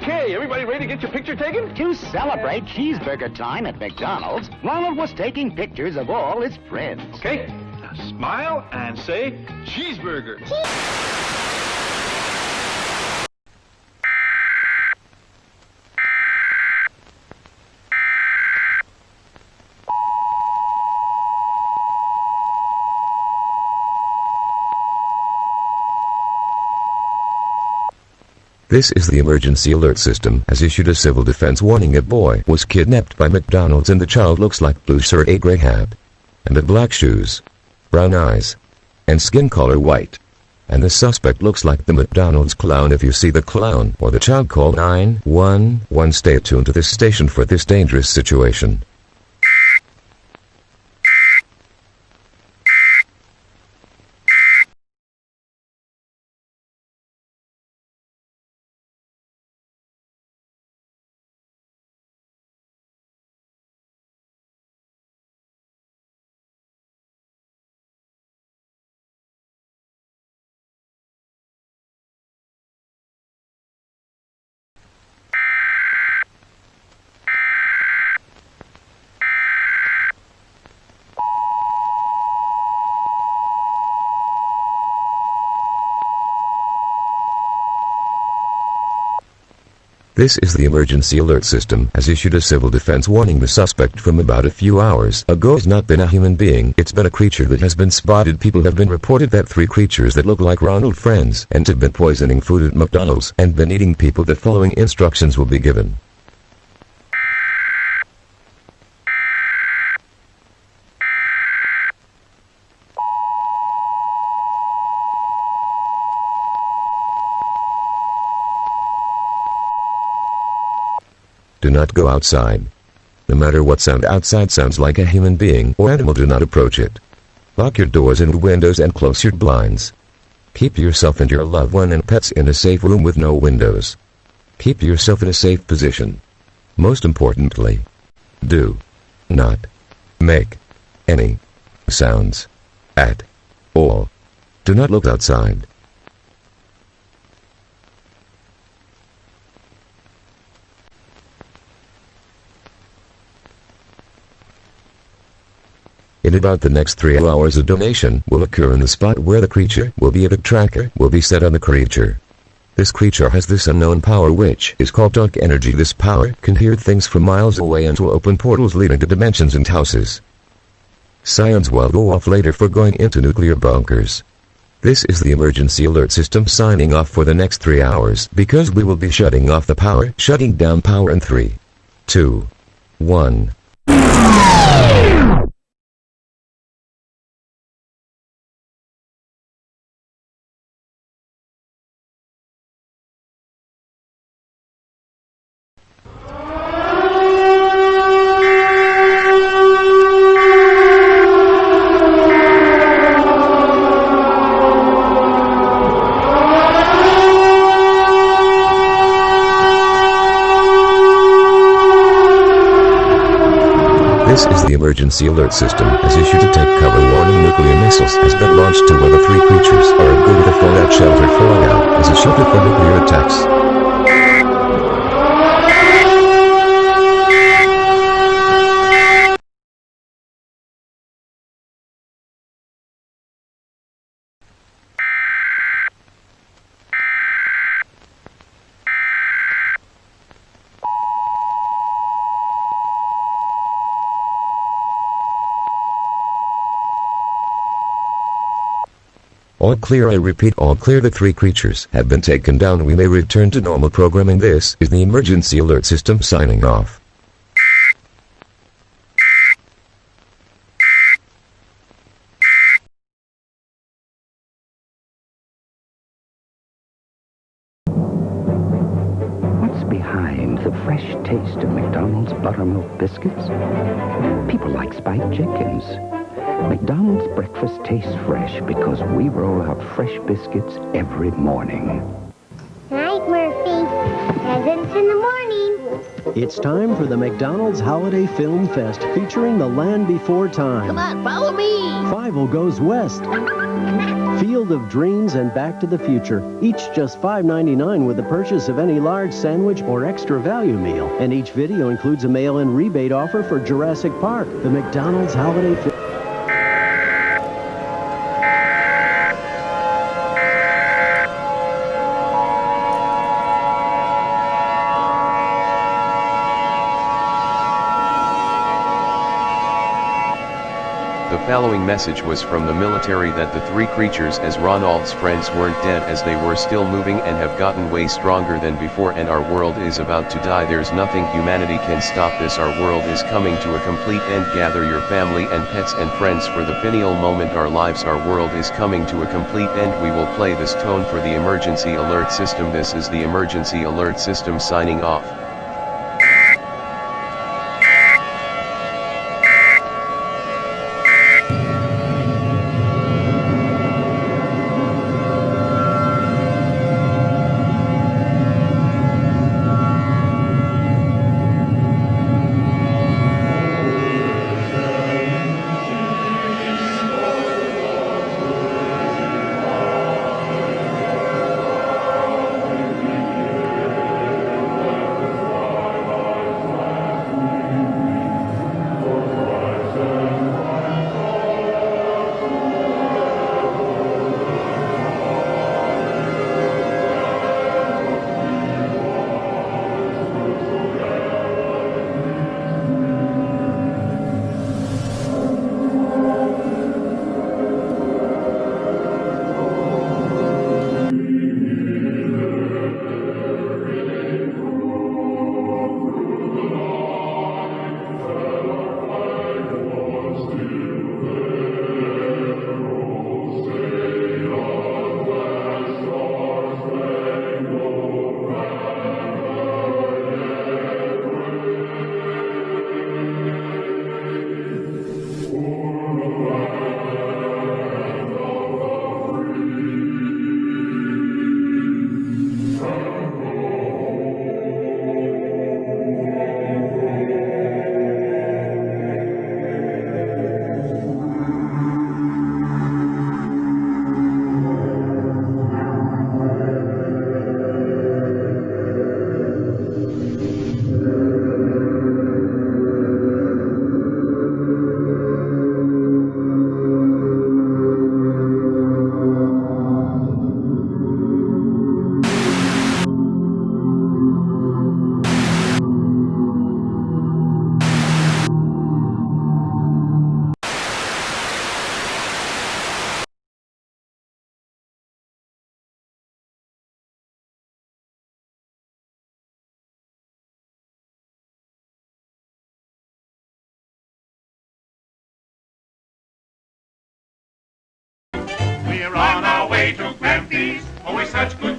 Okay, everybody ready to get your picture taken? To celebrate cheeseburger time at McDonald's, Ronald was taking pictures of all his friends. Okay, now smile and say cheeseburger. This is the emergency alert system has issued a civil defense warning. A boy was kidnapped by McDonald's and the child looks like blue shirt, a gray hat, and had black shoes, brown eyes, and skin color white. And the suspect looks like the McDonald's clown. If you see the clown or the child, call 911. Stay attuned to this station for this dangerous situation. This is the emergency alert system has issued a civil defense warning. The suspect from about a few hours ago has not been a human being. It's been a creature that has been spotted. People have been reported that 3 creatures that look like Ronald friends and have been poisoning food at McDonald's and been eating people. The following instructions will be given. Do not go outside. No matter what sound outside sounds like a human being or animal, do not approach it. Lock your doors and windows and close your blinds. Keep yourself and your loved one and pets in a safe room with no windows. Keep yourself in a safe position. Most importantly, do not make any sounds at all. Do not look outside. In about the next 3 hours, a donation will occur in the spot where the creature will be. A tracker will be set on the creature. This creature has this unknown power which is called dark energy. This power can hear things from miles away and will open portals leading to dimensions and houses. Sirens will go off later for going into nuclear bunkers. This is the emergency alert system signing off for the next 3 hours because we will be shutting off the power, shutting down power in 3, 2, 1. This is the emergency alert system has issued a take cover warning. Nuclear missiles has been launched to where the 3 creatures are. Go to the fallout shelter. Fallout is a shelter for nuclear attacks. All clear. I repeat, all clear. The 3 creatures have been taken down. We may return to normal programming. This is the emergency alert system signing off. What's behind the fresh taste of McDonald's buttermilk biscuits? People like spiked chickens. McDonald's breakfast tastes fresh because we roll out fresh biscuits every morning. Night, Murphy. Presents in the morning. It's time for the McDonald's Holiday Film Fest featuring The Land Before Time. Come on, follow me. Fievel Goes West. Feel Field of Dreams and Back to the Future. Each just $5.99 with the purchase of any large sandwich or extra value meal. And each video includes a mail-in rebate offer for Jurassic Park, the McDonald's holiday film. The following message was from the military that the three creatures as Ronald's friends weren't dead, as they were still moving and have gotten way stronger than before, and our world is about to die. There's nothing humanity can stop this. Our world is coming to a complete end. Gather your family and pets and friends for the pivotal moment. Our world is coming to a complete end. We will play this tone for the emergency alert system. This is the emergency alert system signing off. We're on our way to Grampy's, always such good